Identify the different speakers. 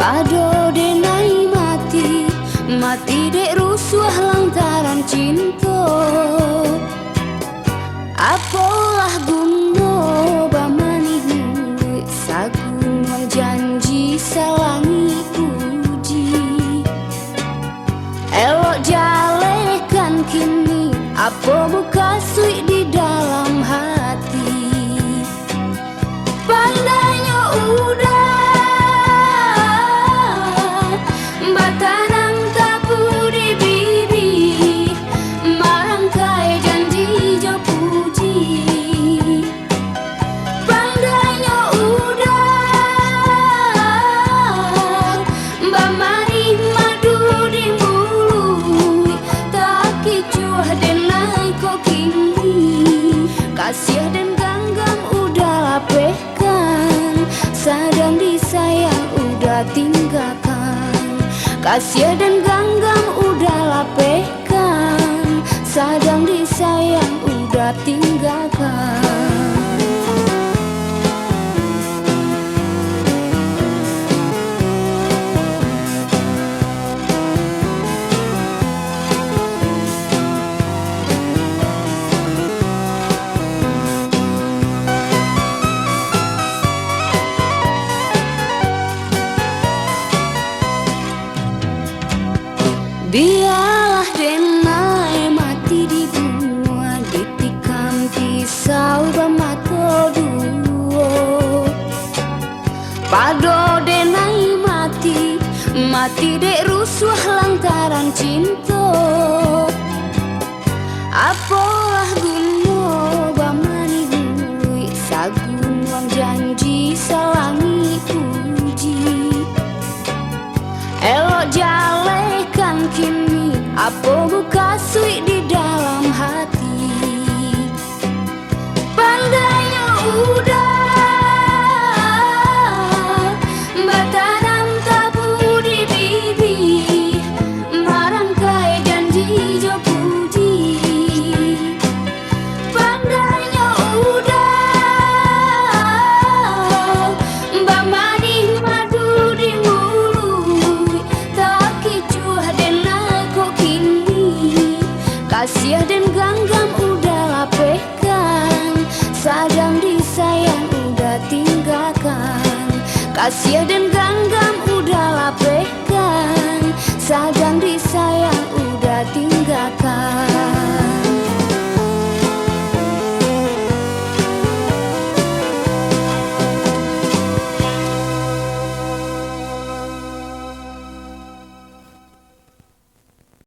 Speaker 1: Pado denai mati, mati dek rusuh lantaran cinta. Apalah guna bamani gue sagun janji salangi puji. Elok jalekan kini, apa muka sui di dalam hati. Pandainya udah batanang tabu di bibi, marangkai janji jo puji. Pandainya udah bamari madu di mulut, tak kicuah denai kok kini. Kasih dan ganggam udah lapehkan, sadang disayang udah tinggalkan. Kasih dan ganggam udah lapehkan, sadang disayang udah tinggalkan. Biarlah denai mati dibuat, ditikam pisau bamato duo. Pado denai mati, mati dek rusuh lantaran cinta. Apalah guna bamani gue sagun wang janji salangi puji. Elok jalekan kini, apa muka sui di dalam hati. Pandainya udah batanang tabu di bibi, marangkai janji jo puji. Pandainya udah bamani madu di mulut, tak kicuah denai kok kini. Kasih dan ganggam udah lapehkan, sadang disayang udah tinggalkan. Kasih dan ganggam udah lapehkan, sadang disayang